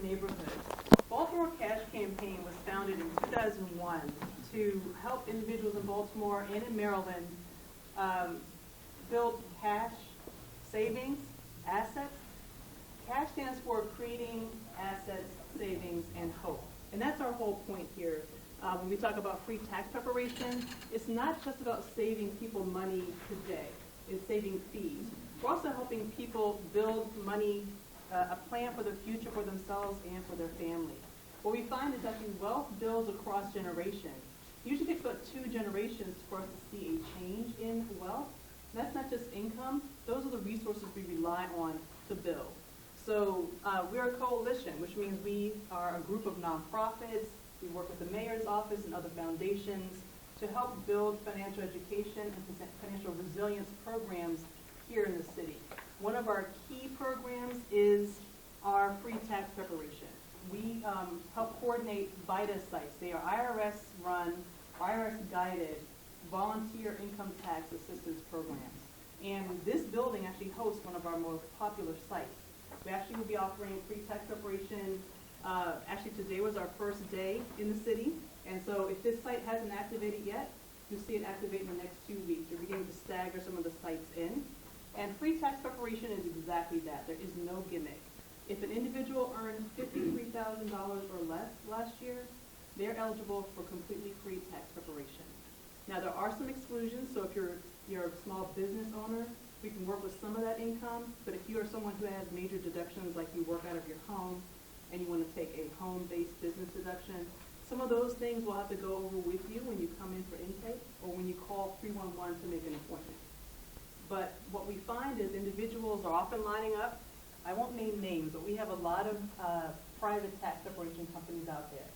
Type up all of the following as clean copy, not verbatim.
neighborhoods. Baltimore Cash Campaign was founded in 2001 to help individuals in Baltimore and in Maryland build cash savings, assets. Cash stands for creating assets, savings, and hope. And that's our whole point here. When we talk about free tax preparation, it's not just about saving people money today. It's saving fees. We're also helping people build money, a plan for the future for themselves and for their family. What we find is that wealth builds across generations. It usually takes about 2 generations for us to see a change in wealth. And that's not just income. Those are the resources we rely on to build. So we're a coalition, which means we are a group of nonprofits. We work with the mayor's office and other foundations to help build financial education and financial resilience programs here in the city. One of our key programs is our free tax preparation. We help coordinate VITA sites. They are IRS-run, IRS-guided volunteer income tax assistance programs. And this building actually hosts one of our most popular sites. We actually will be offering free tax preparation. Actually, today was our first day in the city. And so if this site hasn't activated yet, you'll see it activate in the next 2 weeks. We're beginning to stagger some of the sites in. And free tax preparation is exactly that. There is no gimmick. If an individual earned $53,000 or less last year, they're eligible for completely free tax preparation. Now, there are some exclusions. So if you're a small business owner, we can work with some of that income. But if you are someone who has major deductions, like you work out of your home and you want to take a home-based business deduction, some of those things we'll have to go over with you when you come in for intake or when you call 311 to make an appointment. But what we find is individuals are often lining up. I won't name names, but we have a lot of private tax preparation companies out there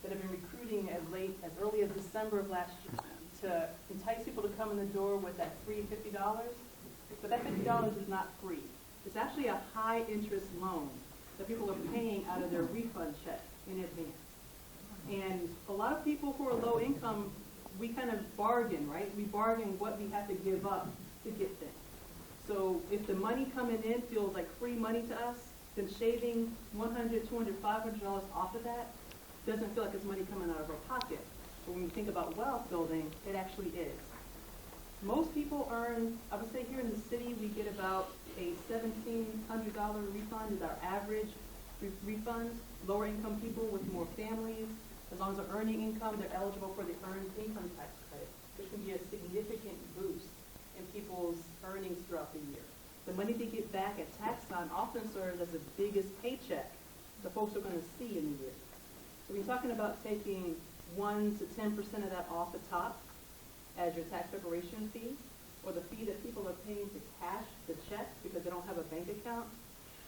that have been recruiting as early as December of last year to entice people to come in the door with that free $50. But that $50 is not free. It's actually a high-interest loan that people are paying out of their refund check in advance. And a lot of people who are low income, we kind of bargain, right? We bargain what we have to give up to get things. So if the money coming in feels like free money to us, then shaving $100, $200, $500 off of that doesn't feel like it's money coming out of our pocket. But when you think about wealth building, it actually is. Most people earn, I would say here in the city, we get about a $1,700 refund is our average refund. Lower income people with more families, as long as they're earning income, they're eligible for the earned income tax credit, which can be a significant boost in people's earnings throughout the year. The money they get back at tax time often serves as the biggest paycheck the folks are going to see in the year. So we're talking about taking 1 to 10% of that off the top as your tax preparation fee, or the fee that people are paying to cash the check because they don't have a bank account.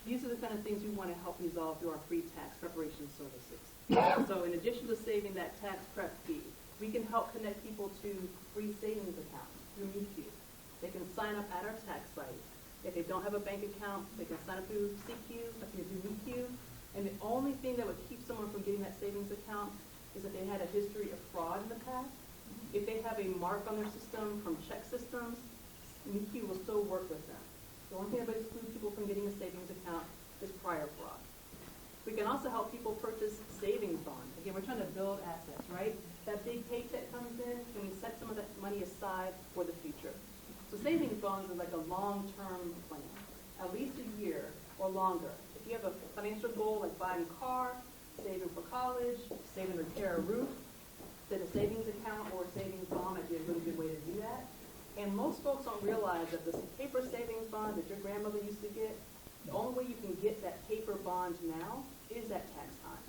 These are the kind of things we want to help resolve through our free tax preparation services. So in addition to saving that tax prep fee, we can help connect people to free savings accounts through MeQ. They can sign up at our tax site. If they don't have a bank account, they can sign up through CQ, through MeQ. And the only thing that would keep someone from getting that savings account is if they had a history of fraud in the past. If they have a mark on their system from check systems, MeQ will still work with them. The only thing that would exclude people from getting a savings account is prior fraud. We can also help people purchase savings bonds. Again, we're trying to build assets, right? That big paycheck comes in, can we set some of that money aside for the future? So savings bonds are like a long-term plan, at least a year or longer. If you have a financial goal like buying a car, saving for college, saving to repair a roof, then a savings account or a savings bond might be a really good way to do that. And most folks don't realize that the paper savings bond that your grandmother used to get, the only way you can get that paper bond now is at tax time.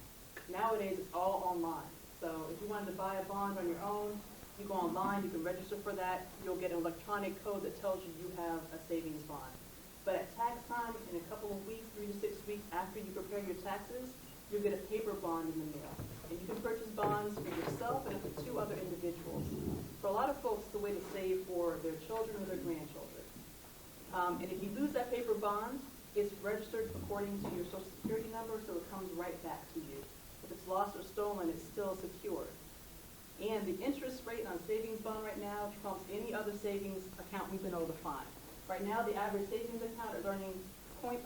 Nowadays, it's all online. So if you wanted to buy a bond on your own, you go online, you can register for that. You'll get an electronic code that tells you you have a savings bond. But at tax time, in a couple of weeks, 3 to 6 weeks after you prepare your taxes, you'll get a paper bond in the mail. And you can purchase bonds for yourself and up to 2 other individuals. For a lot of folks, it's a way to save for their children or their grandchildren. And if you lose that paper bond, it's registered according to your Social Security number, so it comes right back to you. If it's lost or stolen, it's still secured. And the interest rate on savings bond right now trumps any other savings account we've been able to find. Right now, the average savings account is earning 0.11%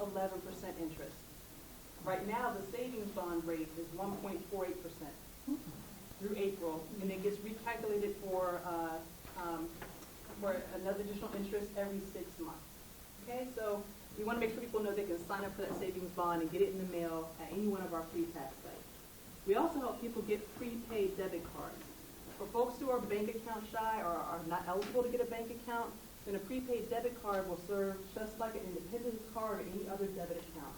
interest. Right now, the savings bond rate is 1.48% through April, and it gets recalculated for another additional interest every 6 months. Okay, so we want to make sure people know they can sign up for that savings bond and get it in the mail at any one of our free tax sites. We also help people get prepaid debit cards. For folks who are bank account shy or are not eligible to get a bank account, then a prepaid debit card will serve just like an independent card or any other debit account.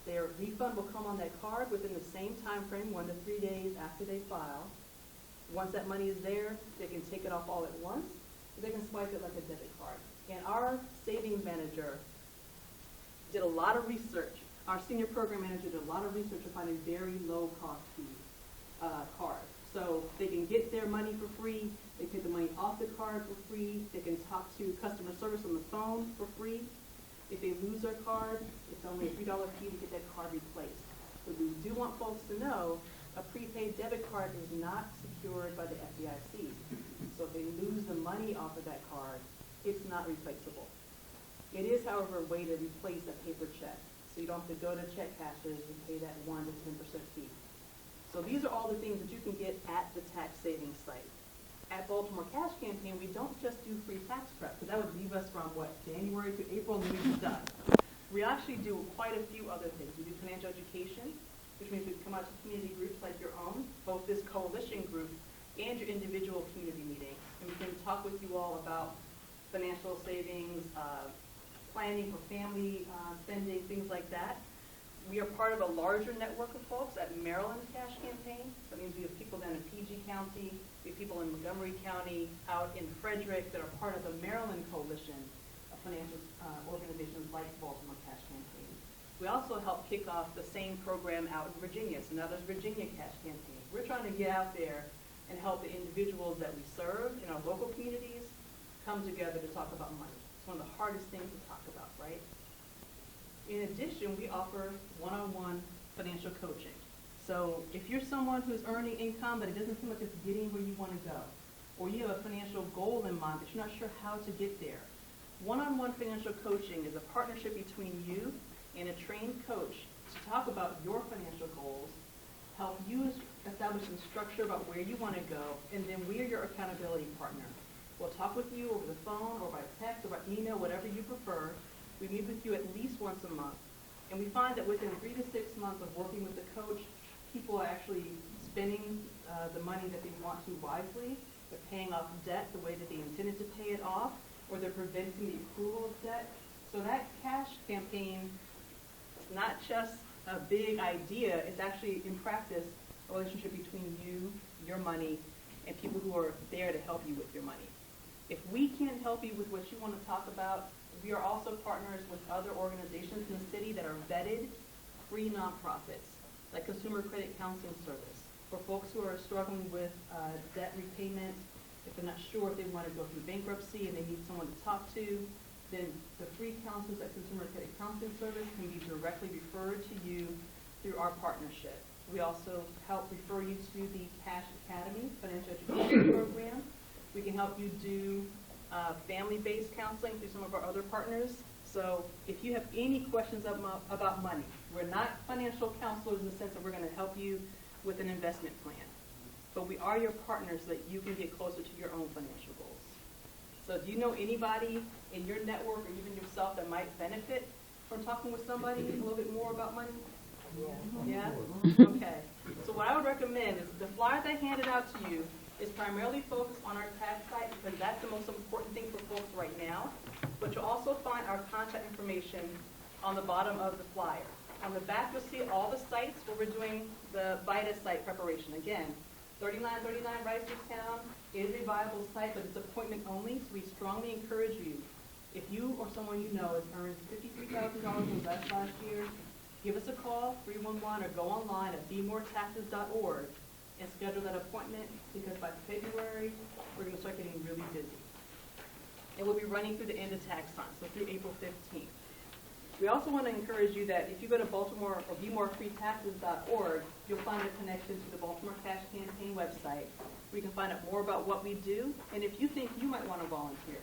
Their refund will come on that card within the same time frame, 1 to 3 days after they file. Once that money is there, they can take it off all at once, or they can swipe it like a debit card. And our savings manager did a lot of research. Our senior program manager did a lot of research to find a very low-cost fee card. So they can get their money for free, they take the money off the card for free, they can talk to customer service on the phone for free. If they lose their card, it's only a $3 fee to get that card replaced. But we do want folks to know a prepaid debit card is not secured by the FDIC. So if they lose the money off of that card, it's not replaceable. It is, however, a way to replace a paper check. So you don't have to go to check cashers and pay that 1 to 10% fee. So these are all the things that you can get at the tax savings site. At Baltimore Cash Campaign, we don't just do free tax prep, because that would leave us from, January to April, and then we'd be done. We actually do quite a few other things. We do financial education, which means we come out to community groups like your own, both this coalition group and your individual community meeting. And we can talk with you all about financial savings, planning for family spending, things like that. We are part of a larger network of folks at Maryland Cash Campaign. That means we have people down in PG County, we have people in Montgomery County, out in Frederick that are part of the Maryland coalition of financial organizations like Baltimore Cash Campaign. We also help kick off the same program out in Virginia. So now there's Virginia Cash Campaign. We're trying to get out there and help the individuals that we serve in our local communities come together to talk about money. It's one of the hardest things to talk about, right? In addition, we offer one-on-one financial coaching. So if you're someone who's earning income, but it doesn't seem like it's getting where you want to go, or you have a financial goal in mind, but you're not sure how to get there, one-on-one financial coaching is a partnership between you and a trained coach to talk about your financial goals, help you establish some structure about where you want to go, and then we are your accountability partner. We'll talk with you over the phone or by text or by email, whatever you prefer. We meet with you at least once a month. And we find that within 3 to 6 months of working with the coach, people are actually spending the money that they want to wisely. They're paying off debt the way that they intended to pay it off, or they're preventing the accrual of debt. So that cash campaign is not just a big idea. It's actually, in practice, a relationship between you, your money, and people who are there to help you with your money. If we can't help you with what you want to talk about, we are also partners with other organizations in the city that are vetted, free nonprofits, like Consumer Credit Counseling Service, for folks who are struggling with debt repayment. If they're not sure if they want to go through bankruptcy and they need someone to talk to, then the free counselors at Consumer Credit Counseling Service can be directly referred to you through our partnership. We also help refer you to the Cash Academy Financial Education Program. We can help you do family-based counseling through some of our other partners. So if you have any questions about money, we're not financial counselors in the sense that we're going to help you with an investment plan, but we are your partners so that you can get closer to your own financial goals. So do you know anybody in your network or even yourself that might benefit from talking with somebody a little bit more about money? Yeah? Okay. So what I would recommend is the flyer that I handed out to you is primarily focused on our tax site because that's the most important thing for folks right now. But you'll also find our contact information on the bottom of the flyer. On the back, you'll see all the sites where we're doing the VITA site preparation. Again, 3939 Ricerstown is a viable site, but it's appointment only, so we strongly encourage you. If you or someone you know has earned $53,000 or less last year, give us a call, 311, or go online at bemoretaxes.org and schedule that appointment because by February, we're going to start getting really busy. And we'll be running through the end of tax time, so through April 15th. We also want to encourage you that if you go to Baltimore or bemorefreetaxes.org, you'll find a connection to the Baltimore Cash Campaign website where you can find out more about what we do. And if you think you might want to volunteer,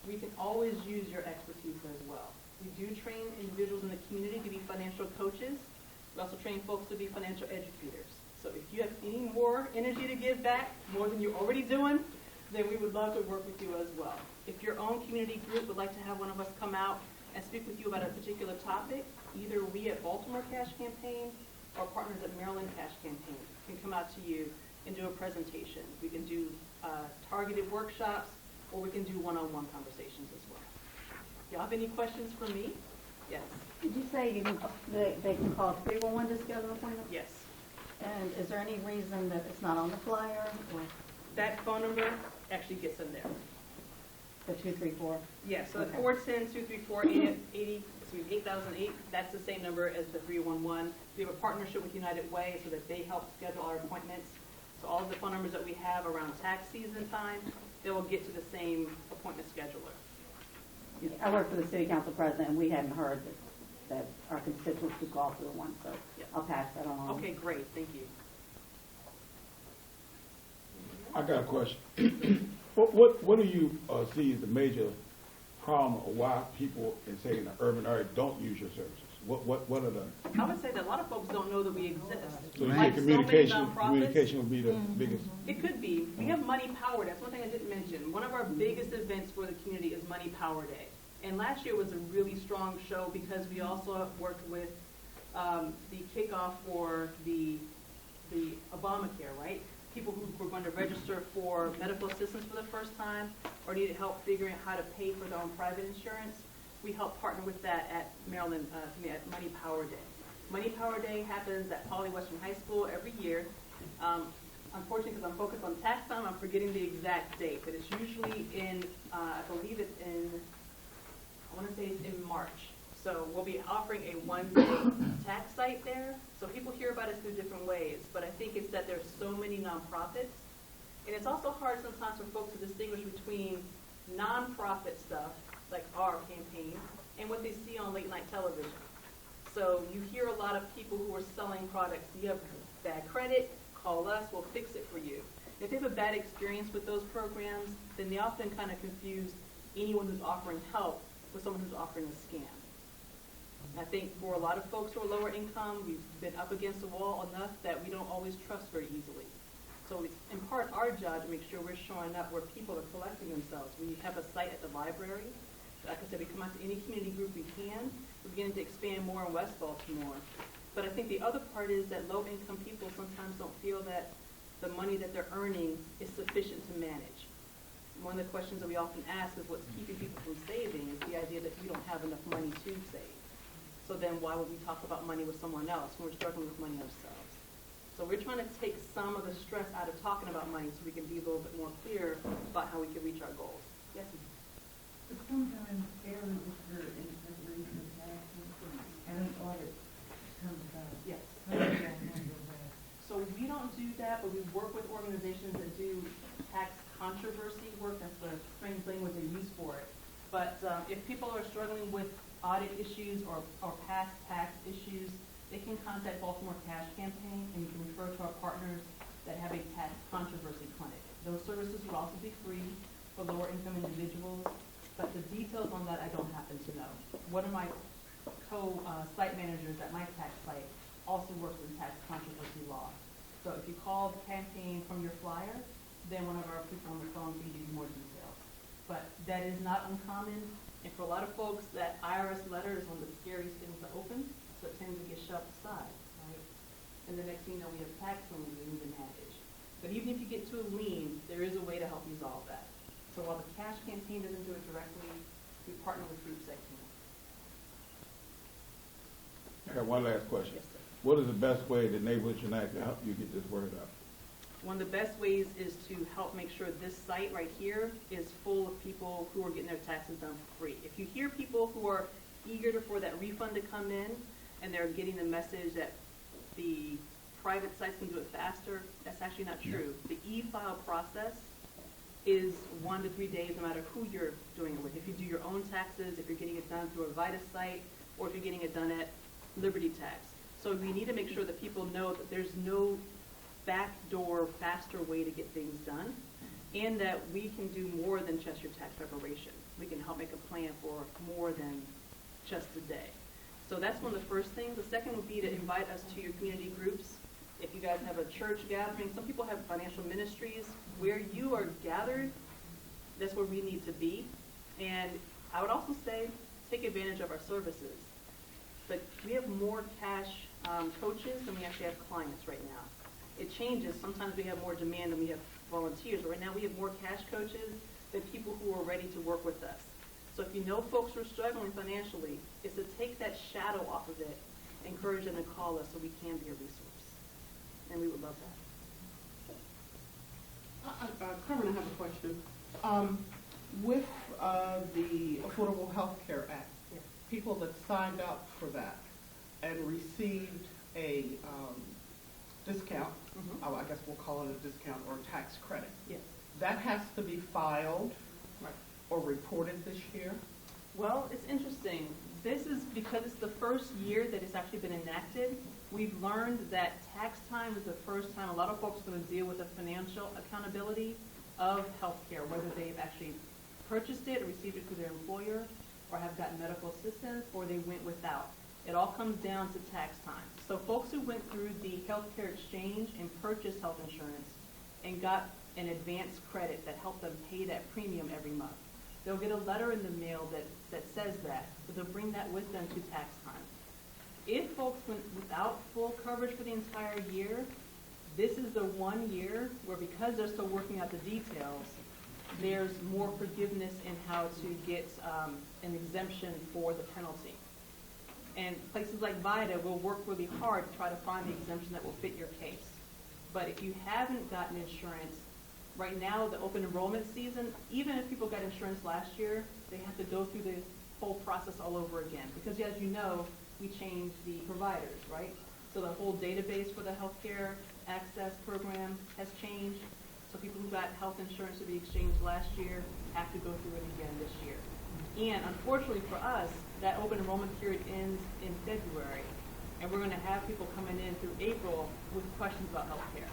we can always use your expertise as well. We do train individuals in the community to be financial coaches. We also train folks to be financial educators. So if you have any more energy to give back, more than you're already doing, then we would love to work with you as well. If your own community group would like to have one of us come out and speak with you about a particular topic, either we at Baltimore Cash Campaign or partners at Maryland Cash Campaign can come out to you and do a presentation. We can do targeted workshops, or we can do one-on-one conversations as well. Y'all have any questions for me? Yes. Did you say they can call 311 to schedule an appointment? Yes. And is there any reason that it's not on the flyer? Or That phone number actually gets in there. the 234? Yeah, so Okay. the 410-234-8008, that's the same number as the 311. We have a partnership with United Way so that they help schedule our appointments. So all of the phone numbers that we have around tax season time, they will get to the same appointment scheduler. I work for the city council president, and we hadn't heard that our constituents could call 201, so Yep. I'll pass that on. Okay, great, thank you. I got a question. What do you see as the major problem or why people in, say, in the urban area don't use your services? What are the? I would say that a lot of folks don't know that we exist. So you Like say so many nonprofits, communication would be the biggest. it could be. We have Money Power Day. That's one thing I didn't mention. One of our biggest events for the community is Money Power Day. And last year was a really strong show because we also worked with the kickoff for the Obamacare, right? People who were going to register for medical assistance for the first time or needed help figuring out how to pay for their own private insurance. We help partner with that at Maryland, at Money Power Day. Money Power Day happens at Poly Western High School every year. Unfortunately, because I'm focused on tax time, I'm forgetting the exact date, but it's usually in, I believe it's in, I want to say it's in March. So we'll be offering a one-day tax site there. So people hear about us through different ways, but I think it's that there's so many nonprofits. And it's also hard sometimes for folks to distinguish between nonprofit stuff, like our campaign, and what they see on late night television. So you hear a lot of people who are selling products. You have bad credit, call us, we'll fix it for you. If they have a bad experience with those programs, then they often kind of confuse anyone who's offering help with someone who's offering a scam. I think for a lot of folks who are lower income, we've been up against the wall enough that we don't always trust very easily. So it's in part our job to make sure we're showing up where people are collecting themselves. We have a site at the library. Like I said, we come out to any community group we can. We're beginning to expand more in West Baltimore. But I think the other part is that low-income people sometimes don't feel that the money that they're earning is sufficient to manage. One of the questions that we often ask is what's keeping people from saving is the idea that we don't have enough money to save. So then why would we talk about money with someone else when we're struggling with money ourselves? So we're trying to take some of the stress out of talking about money so we can be a little bit more clear about how we can reach our goals. Yes, ma'am. But sometimes errors occur in preparation of taxes and an audit comes about. Yes. How do you handle that? So we don't do that, but we work with organizations that do tax controversy work. That's the strange language they use for it. But if people are struggling with audit issues or past tax issues, they can contact Baltimore Cash Campaign, and you can refer to our partners that have a tax controversy clinic. Those services would also be free for lower income individuals, but the details on that I don't happen to know. One of my co-site managers at my tax site also works in tax controversy law. So if you call the campaign from your flyer, then one of our people on the phone can give you more details. But that is not uncommon. And for a lot of folks, that IRS letter is one of the scariest things to open, so it tends to get shoved aside, right? And the next thing you know, we have tax liens we need to manage. But even if you get to a lien, there is a way to help resolve that. So while the cash campaign doesn't do it directly, we partner with groups that can. I got one last question. Yes, sir. What is the best way that Neighborhood United can help you get this word out? One of the best ways is to help make sure this site right here is full of people who are getting their taxes done for free. If you hear people who are eager for that refund to come in and they're getting the message that the private sites can do it faster, that's actually not true. The e-file process is 1 to 3 days no matter who you're doing it with. If you do your own taxes, if you're getting it done through a Vitus site, or if you're getting it done at Liberty Tax. So we need to make sure that people know that there's no backdoor, faster way to get things done, and that we can do more than just your tax preparation. We can help make a plan for more than just a day. So that's one of the first things. The second would be to invite us to your community groups. If you guys have a church gathering, some people have financial ministries. Where you are gathered, that's where we need to be. And I would also say take advantage of our services. But we have more cash coaches than we actually have clients right now. It changes. Sometimes we have more demand than we have volunteers. But right now we have more cash coaches than people who are ready to work with us. So if you know folks who are struggling financially, it's to take that shadow off of it, encourage them to call us so we can be a resource. And we would love that. Carmen, I have a question. With the Affordable Health Care Act, Yes. people that signed up for that and received a discount, I guess we'll call it a discount or a tax credit, Yes. that has to be filed Right. or reported this year? Well, it's interesting. This is because it's the first year that it's actually been enacted. We've learned that tax time is the first time a lot of folks are going to deal with the financial accountability of healthcare, whether they've actually purchased it or received it through their employer or have gotten medical assistance or they went without. It all comes down to tax time. So folks who went through the healthcare exchange and purchased health insurance and got an advance credit that helped them pay that premium every month, they'll get a letter in the mail that says that, but they'll bring that with them to tax time. If folks went without full coverage for the entire year, this is the 1 year where, because they're still working out the details, there's more forgiveness in how to get an exemption for the penalty. And places like VITA will work really hard to try to find the exemption that will fit your case. But if you haven't gotten insurance, right now, the open enrollment season, even if people got insurance last year, they have to go through the whole process all over again. Because as you know, we changed the providers, right? So the whole database for the healthcare access program has changed. So people who got health insurance to be exchanged last year have to go through it again this year. And unfortunately for us, that open enrollment period ends in February. And we're going to have people coming in through April with questions about healthcare.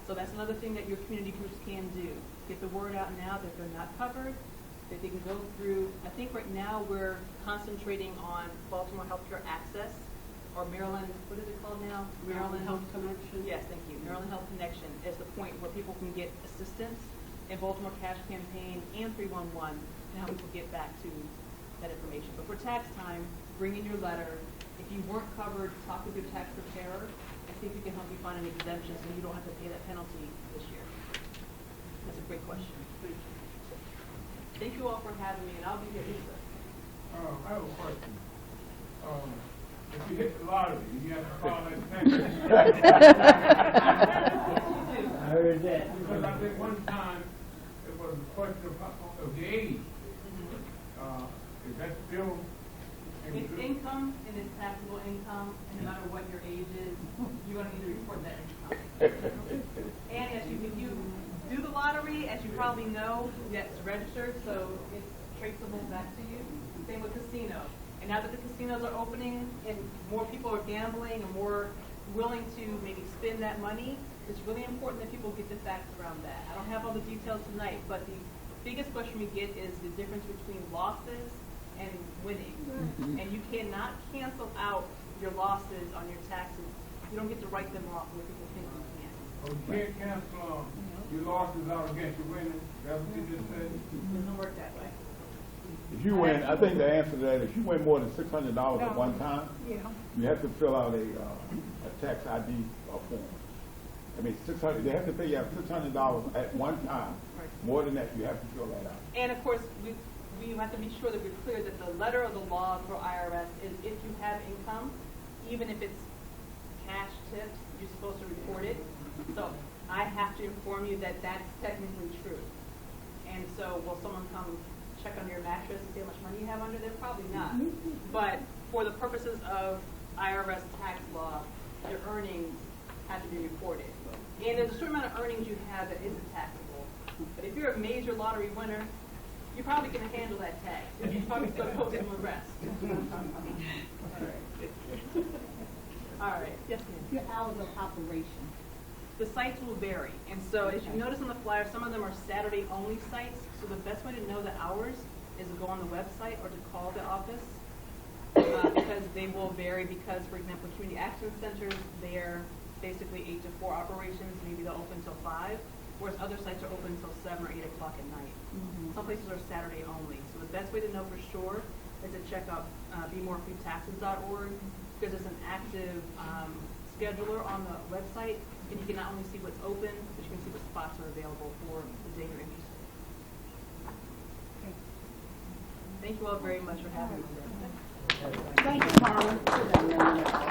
So that's another thing that your community groups can do. Get the word out now that they're not covered, that they can go through. I think right now we're concentrating on Baltimore Healthcare Access, or Maryland, what is it called now? Maryland Health Connection? Yes, thank you. Maryland Health Connection is the point where people can get assistance in Baltimore Cash Campaign and 311 to help people get back to that information. But for tax time, bring in your letter. If you weren't covered, talk with your tax preparer and see if we can help you find an exemption so you don't have to pay that penalty this year. That's a great question. Thank you all for having me, and I'll be here, Lisa. I have a question. If you hit the lottery, you have to call that tax. I heard that. Because I think one time it was a question of the age. Is that still? It's income, and it's taxable income, and no matter what your age is, you're going to need to report that income. And if you do the lottery, as you probably know, that's registered, so it's traceable back to you. Same with casino. And now that the casinos are opening and more people are gambling and more willing to maybe spend that money, it's really important that people get the facts around that. I don't have all the details tonight, but the biggest question we get is the difference between losses and winning. And you cannot cancel out your losses on your taxes. You don't get to write them off where people think you can. Oh, you can't cancel your losses out against your winnings. That's what you just said. It doesn't work that way. If you win, I think the answer to that, if you win more than $600 at one time, you have to fill out a tax ID form. I mean, they have to pay you $600 at one time. Right. More than that, you have to fill that out. And of course, we have to be sure that we're clear that the letter of the law for IRS is if you have income, even if it's cash tips, you're supposed to report it. So I have to inform you that that's technically true. And so will someone come check under your mattress and see how much money you have under there? Probably not. But for the purposes of IRS tax law, your earnings have to be reported. And there's a certain amount of earnings you have that isn't taxable. But if you're a major lottery winner, you're probably going to handle that tax. You're probably still posting the rest. All right. Yes, ma'am. Your hours of operation. The sites will vary. And so as you notice on the flyer, some of them are Saturday-only sites. So the best way to know the hours is to go on the website or to call the office. because they will vary because, for example, community action centers, they're basically 8 to 4 operations, maybe they'll open till 5, whereas other sites are open till 7 or 8 o'clock at night. Some places are Saturday only. So the best way to know for sure is to check out BeMoreFreeTaxes.org because there's an active scheduler on the website, and you can not only see what's open, but you can see what spots are available for the day you're interested. Thank you all very much for having me today. Thank you, Carla.